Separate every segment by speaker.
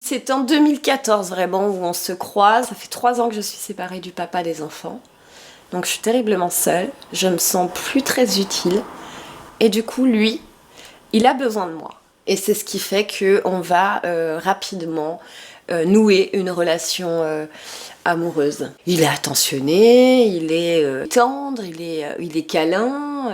Speaker 1: C'est en 2014 vraiment où on se croise. Ça fait 3 ans que je suis séparée du papa des enfants. Donc je suis terriblement seule, je me sens plus très utile. Et du coup, lui, il a besoin de moi. Et c'est ce qui fait qu'on va rapidement nouer une relation amoureuse. Il est attentionné, il est tendre, il est câlin.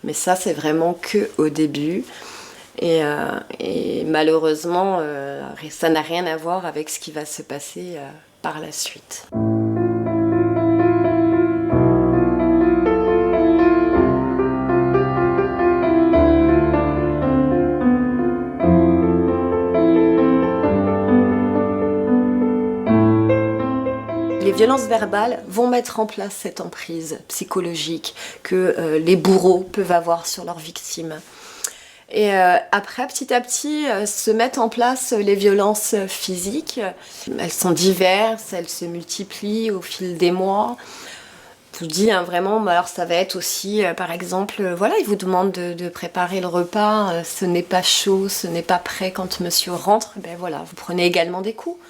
Speaker 1: Mais ça, c'est vraiment que au début. Et malheureusement, ça n'a rien à voir avec ce qui va se passer par la suite. Les violences verbales vont mettre en place cette emprise psychologique que les bourreaux peuvent avoir sur leurs victimes. Et après, petit à petit, se mettent en place les violences physiques. Elles sont diverses, elles se multiplient au fil des mois. Je vous dis vraiment, alors ça va être aussi, par exemple, voilà, il vous demande de préparer le repas, ce n'est pas chaud, ce n'est pas prêt quand monsieur rentre, ben voilà, vous prenez également des coups.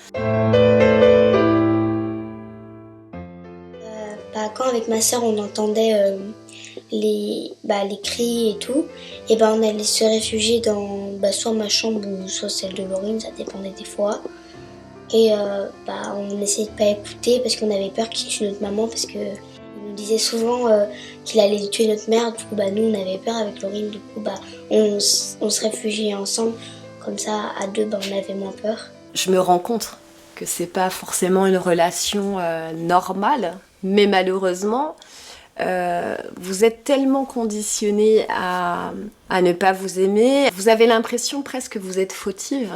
Speaker 2: Quand avec ma sœur on entendait les cris et tout, et on allait se réfugier dans soit ma chambre ou soit celle de Laurine, ça dépendait des fois. Et on essayait de pas écouter parce qu'on avait peur qu'il tue notre maman, parce que il nous disait souvent qu'il allait tuer notre mère. Du coup nous on avait peur avec Laurine, du coup on se réfugiait ensemble, comme ça à deux on avait moins peur.
Speaker 1: Je me rends compte que c'est pas forcément une relation normale, mais malheureusement vous êtes tellement conditionné à ne pas vous aimer, vous avez l'impression presque que vous êtes fautive.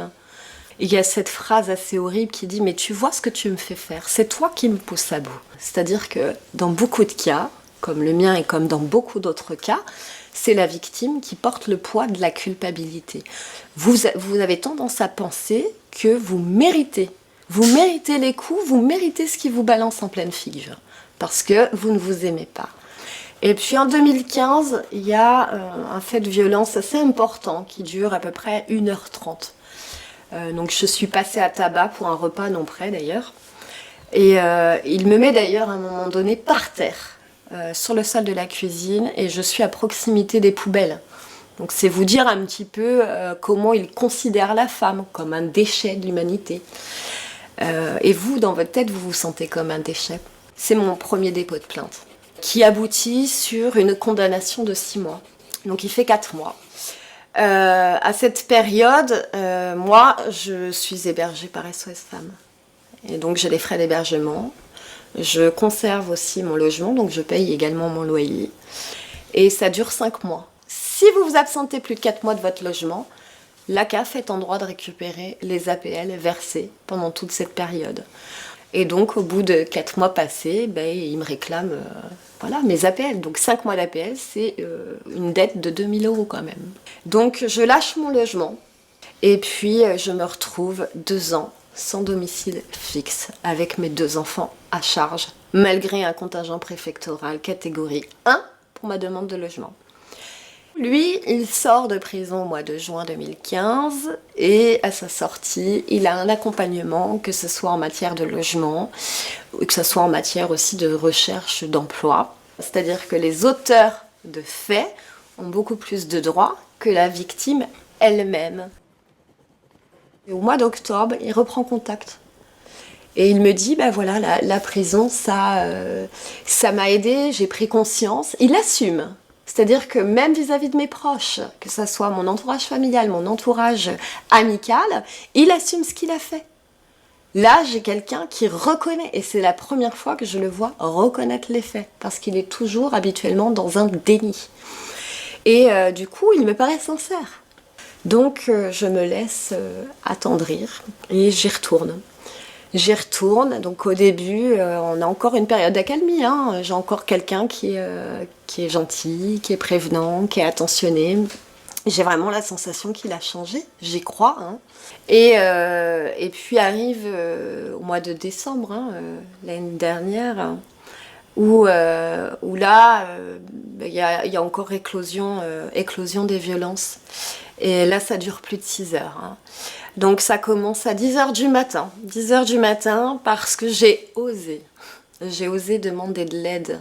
Speaker 1: Il y a cette phrase assez horrible qui dit « mais tu vois ce que tu me fais faire, c'est toi qui me pousse à bout ». C'est-à-dire que dans beaucoup de cas, comme le mien et comme dans beaucoup d'autres cas, c'est la victime qui porte le poids de la culpabilité. Vous avez tendance à penser que vous méritez les coups, vous méritez ce qui vous balance en pleine figure, parce que vous ne vous aimez pas. Et puis en 2015, il y a un fait de violence assez important qui dure à peu près 1h30. Donc je suis passée à tabac pour un repas non prêt d'ailleurs. Et il me met d'ailleurs à un moment donné par terre, sur le sol de la cuisine, et je suis à proximité des poubelles. Donc c'est vous dire un petit peu comment il considère la femme, comme un déchet de l'humanité. Et vous, dans votre tête, vous vous sentez comme un déchet. C'est mon premier dépôt de plainte, qui aboutit sur une condamnation de 6 mois. Donc il fait 4 mois. À cette période, moi, je suis hébergée par SOS Femmes. Et donc j'ai les frais d'hébergement. Je conserve aussi mon logement, donc je paye également mon loyer. Et ça dure 5 mois. Si vous vous absentez plus de 4 mois de votre logement, la CAF est en droit de récupérer les APL versés pendant toute cette période. Et donc, au bout de 4 mois passés, il me réclame mes APL. Donc 5 mois d'APL, c'est une dette de 2 000 € quand même. Donc je lâche mon logement et puis je me retrouve 2 ans sans domicile fixe avec mes 2 enfants à charge, malgré un contingent préfectoral catégorie 1 pour ma demande de logement. Lui, il sort de prison au mois de juin 2015 et à sa sortie, il a un accompagnement, que ce soit en matière de logement, ou que ce soit en matière aussi de recherche d'emploi. C'est-à-dire que les auteurs de faits ont beaucoup plus de droits que la victime elle-même. Et au mois d'octobre, il reprend contact. Et il me dit, la prison, ça m'a aidé, j'ai pris conscience. Il assume. C'est-à-dire que même vis-à-vis de mes proches, que ce soit mon entourage familial, mon entourage amical, il assume ce qu'il a fait. Là, j'ai quelqu'un qui reconnaît, et c'est la première fois que je le vois reconnaître les faits, parce qu'il est toujours habituellement dans un déni. Et du coup, il me paraît sincère. Donc, je me laisse attendrir, et j'y retourne. Donc au début, on a encore une période d'accalmie. J'ai encore quelqu'un qui est gentil, qui est prévenant, qui est attentionné. J'ai vraiment la sensation qu'il a changé, j'y crois. Hein. Et puis arrive au mois de décembre, hein, l'année dernière, où là, il y a encore éclosion des violences. Et là, ça dure plus de 6 heures. Hein. Donc ça commence à 10 heures du matin. 10 heures du matin parce que j'ai osé. J'ai osé demander de l'aide.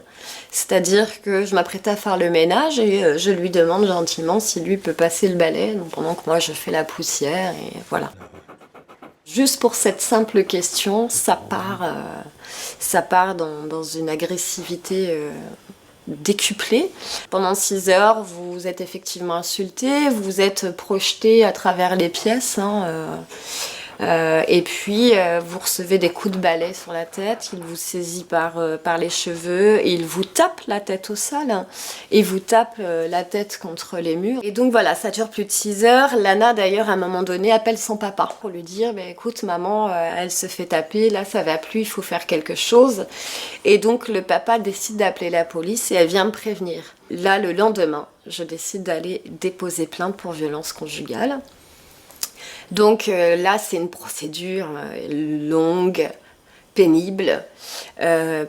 Speaker 1: C'est-à-dire que je m'apprêtais à faire le ménage et je lui demande gentiment si lui peut passer le balai pendant que moi je fais la poussière et voilà. Juste pour cette simple question, ça part dans une agressivité décuplée. Pendant 6 heures, vous êtes effectivement insulté, vous êtes projeté à travers les pièces. Hein, et puis vous recevez des coups de balai sur la tête, il vous saisit par les cheveux, et il vous tape la tête au sol, hein, et vous tape la tête contre les murs. Et donc voilà, ça dure plus de 6 heures. Lana d'ailleurs à un moment donné appelle son papa pour lui dire bah, écoute maman, elle se fait taper, là ça va plus, il faut faire quelque chose. Et donc le papa décide d'appeler la police et elle vient me prévenir. Là le lendemain, je décide d'aller déposer plainte pour violence conjugale. Donc là, c'est une procédure longue, pénible,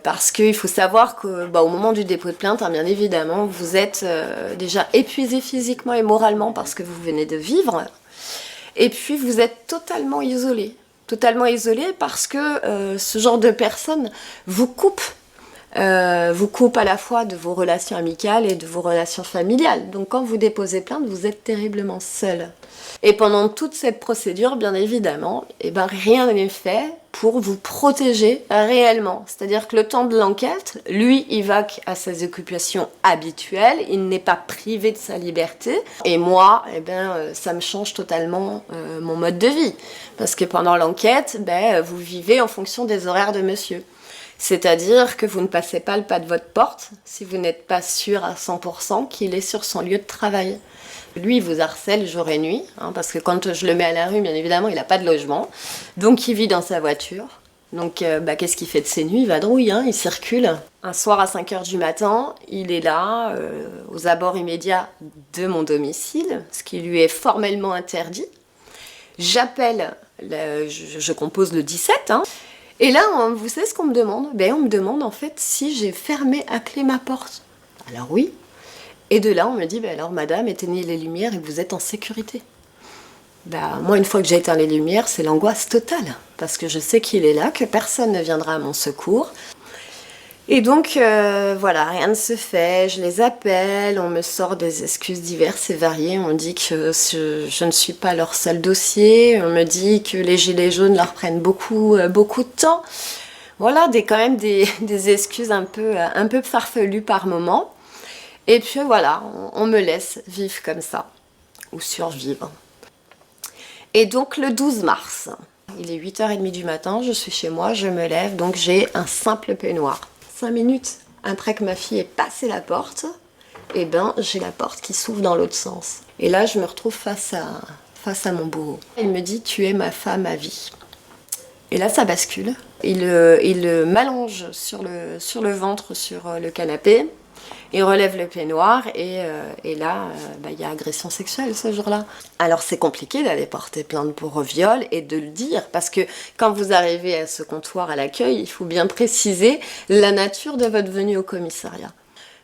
Speaker 1: parce qu'il faut savoir que au moment du dépôt de plainte, hein, bien évidemment, vous êtes déjà épuisé physiquement et moralement parce que vous venez de vivre, et puis vous êtes totalement isolé parce que ce genre de personne vous coupe à la fois de vos relations amicales et de vos relations familiales. Donc quand vous déposez plainte, vous êtes terriblement seul. Et pendant toute cette procédure, bien évidemment, rien n'est fait pour vous protéger réellement. C'est-à-dire que le temps de l'enquête, lui, il va à ses occupations habituelles, il n'est pas privé de sa liberté. Et moi, ça me change totalement mon mode de vie. Parce que pendant l'enquête, vous vivez en fonction des horaires de monsieur. C'est-à-dire que vous ne passez pas le pas de votre porte si vous n'êtes pas sûr à 100% qu'il est sur son lieu de travail. Lui, il vous harcèle jour et nuit, hein, parce que quand je le mets à la rue, bien évidemment, il n'a pas de logement. Donc, il vit dans sa voiture. Donc, qu'est-ce qu'il fait de ses nuits? Il vadrouille, hein, il circule. Un soir à 5 heures du matin, il est là, aux abords immédiats de mon domicile, ce qui lui est formellement interdit. J'appelle, je compose le 17, hein. Et là, vous savez ce qu'on me demande? On me demande en fait si j'ai fermé à clé ma porte. Alors oui. Et de là, on me dit, alors madame, éteignez les lumières et vous êtes en sécurité. Moi, une fois que j'ai éteint les lumières, c'est l'angoisse totale. Parce que je sais qu'il est là, que personne ne viendra à mon secours. Et donc, rien ne se fait, je les appelle, on me sort des excuses diverses et variées, on dit que je ne suis pas leur seul dossier, on me dit que les gilets jaunes leur prennent beaucoup de temps. Voilà, quand même des excuses un peu farfelues par moment. Et puis voilà, on me laisse vivre comme ça, ou survivre. Et donc le 12 mars, il est 8h30 du matin, je suis chez moi, je me lève, donc j'ai un simple peignoir. 5 minutes après que ma fille ait passé la porte, j'ai la porte qui s'ouvre dans l'autre sens. Et là, je me retrouve face à mon bourreau. Il me dit « Tu es ma femme à vie ». Et là, ça bascule. Il m'allonge sur le ventre, sur le canapé. Il relève le peignoir et là, y a agression sexuelle ce jour-là. Alors c'est compliqué d'aller porter plainte pour viol et de le dire parce que quand vous arrivez à ce comptoir à l'accueil, il faut bien préciser la nature de votre venue au commissariat.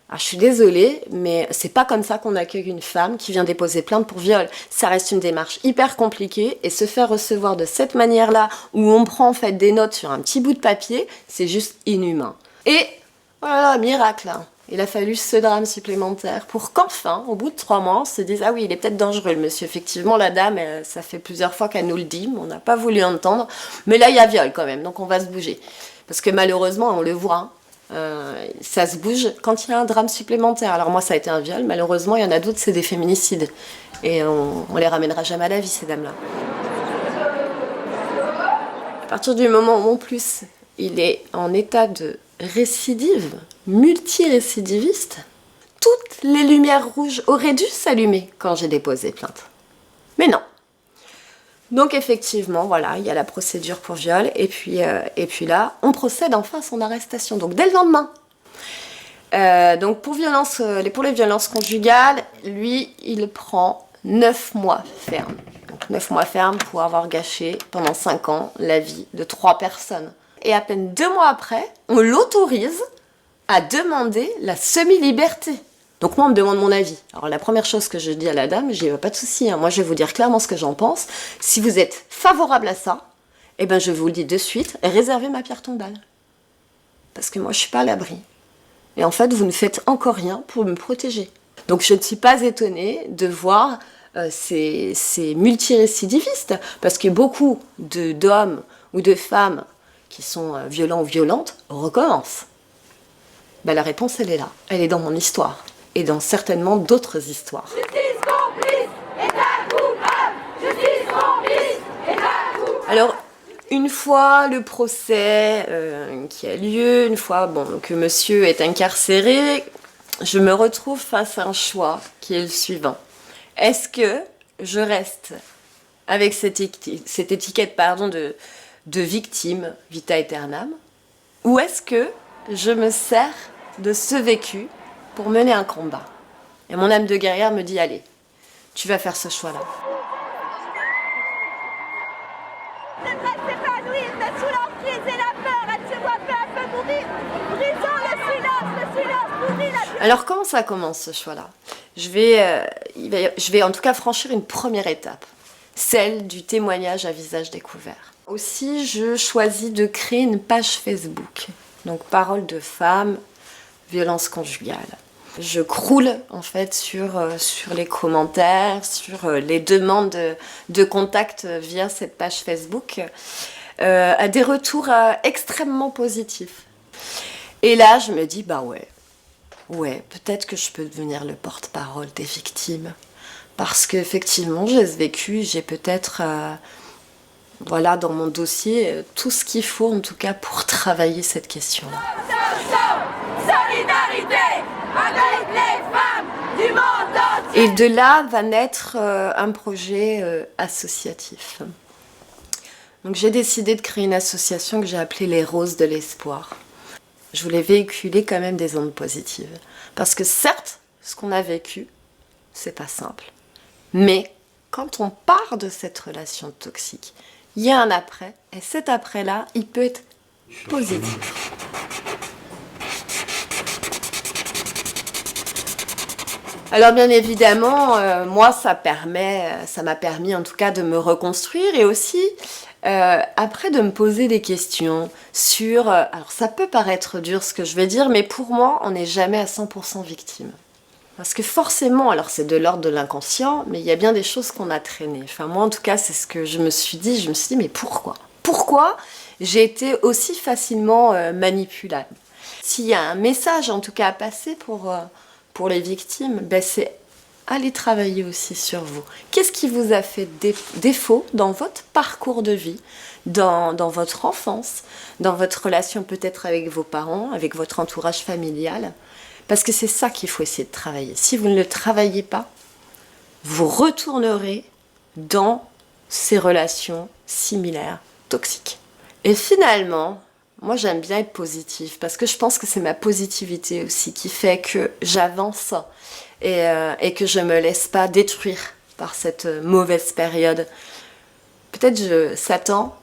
Speaker 1: Alors, je suis désolée, mais c'est pas comme ça qu'on accueille une femme qui vient déposer plainte pour viol. Ça reste une démarche hyper compliquée et se faire recevoir de cette manière-là où on prend en fait des notes sur un petit bout de papier, c'est juste inhumain. Et voilà, miracle. Il a fallu ce drame supplémentaire pour qu'enfin, au bout de 3 mois, on se dise « Ah oui, il est peut-être dangereux, le monsieur. » Effectivement, la dame, ça fait plusieurs fois qu'elle nous le dit, mais on n'a pas voulu entendre. Mais là, il y a viol quand même, donc on va se bouger. Parce que malheureusement, on le voit, ça se bouge quand il y a un drame supplémentaire. Alors moi, ça a été un viol. Malheureusement, il y en a d'autres, c'est des féminicides. Et on les ramènera jamais à la vie, ces dames-là. À partir du moment où, en plus, il est en état de récidive, multirécidiviste, toutes les lumières rouges auraient dû s'allumer quand j'ai déposé plainte. Mais non. Donc effectivement, voilà, il y a la procédure pour viol, et puis là, on procède enfin à son arrestation. Donc dès le lendemain. Donc pour les violences conjugales, lui, il prend 9 mois ferme. Donc 9 mois ferme pour avoir gâché pendant 5 ans la vie de 3 personnes. Et à peine 2 mois après, on l'autorise à demander la semi-liberté. Donc moi, on me demande mon avis. Alors la première chose que je dis à la dame, je dis pas de souci, hein. Moi je vais vous dire clairement ce que j'en pense. Si vous êtes favorable à ça, eh ben je vous le dis de suite, réservez ma pierre tombale. Parce que moi je suis pas à l'abri. Et en fait, vous ne faites encore rien pour me protéger. Donc je ne suis pas étonnée de voir ces multirécidivistes, parce que beaucoup d'hommes ou de femmes qui sont violents ou violentes recommencent. Ben, la réponse, elle est là. Elle est dans mon histoire. Et dans certainement d'autres histoires.
Speaker 3: Justice complice est incoupable. Justice complice est incoupable.
Speaker 1: Alors, une fois le procès qui a lieu, une fois que monsieur est incarcéré, je me retrouve face à un choix qui est le suivant. Est-ce que je reste avec cette étiquette de victime, vita aeternam, ou est-ce que je me sers de ce vécu pour mener un combat? Et mon âme de guerrière me dit, allez, tu vas faire ce choix-là.
Speaker 3: Cette reine s'épanouit, elle est sous l'emprise et la peur, elle se voit peu à peu mourir. Brisons le silence nourrit la...
Speaker 1: Alors comment ça commence ce choix-là? Je vais en tout cas franchir une première étape, celle du témoignage à visage découvert. Aussi, je choisis de créer une page Facebook, donc Paroles de femmes, violence conjugale. Je croule en fait sur les commentaires, sur les demandes de contact via cette page Facebook, à des retours extrêmement positifs. Et là, je me dis, bah ouais, peut-être que je peux devenir le porte-parole des victimes. Parce qu'effectivement, j'ai ce vécu, j'ai peut-être, dans mon dossier, tout ce qu'il faut en tout cas pour travailler cette question-là.
Speaker 3: Solidarité avec les femmes du monde entier.
Speaker 1: Et de là va naître un projet associatif. Donc j'ai décidé de créer une association que j'ai appelée les Roses de l'Espoir. Je voulais véhiculer quand même des ondes positives. Parce que certes, ce qu'on a vécu, c'est pas simple. Mais quand on part de cette relation toxique, il y a un après, et cet après-là, il peut être positif. Alors bien évidemment, moi ça m'a permis en tout cas de me reconstruire et aussi après de me poser des questions sur... alors ça peut paraître dur ce que je vais dire, mais pour moi on n'est jamais à 100% victime. Parce que forcément, alors c'est de l'ordre de l'inconscient, mais il y a bien des choses qu'on a traînées. Enfin moi en tout cas c'est ce que je me suis dit mais pourquoi? Pourquoi j'ai été aussi facilement manipulable? S'il y a un message en tout cas à passer pour les victimes, c'est aller travailler aussi sur vous. Qu'est-ce qui vous a fait défaut dans votre parcours de vie, dans votre enfance, dans votre relation peut-être avec vos parents, avec votre entourage familial? Parce que c'est ça qu'il faut essayer de travailler. Si vous ne le travaillez pas, vous retournerez dans ces relations similaires, toxiques. Et finalement, moi j'aime bien être positive parce que je pense que c'est ma positivité aussi qui fait que j'avance et que je me laisse pas détruire par cette mauvaise période. Peut-être Satan,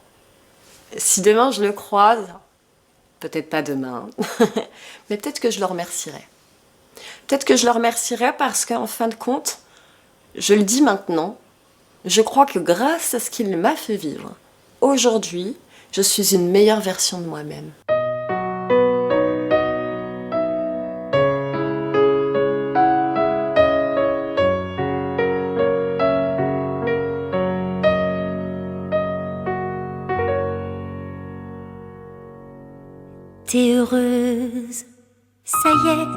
Speaker 1: si demain je le croise, peut-être pas demain, mais peut-être que je le remercierai. Peut-être que je le remercierai parce qu'en fin de compte, je le dis maintenant, je crois que grâce à ce qu'il m'a fait vivre, aujourd'hui, je suis une meilleure version de moi-même.
Speaker 4: T'es heureuse, ça y est,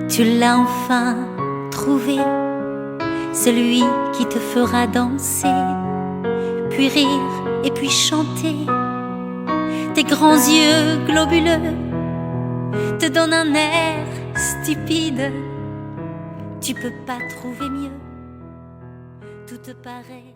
Speaker 4: tu l'as enfin trouvé, celui qui te fera danser, puis rire et puis chanter. Tes grands yeux globuleux te donnent un air stupide, tu peux pas trouver mieux, tout te paraît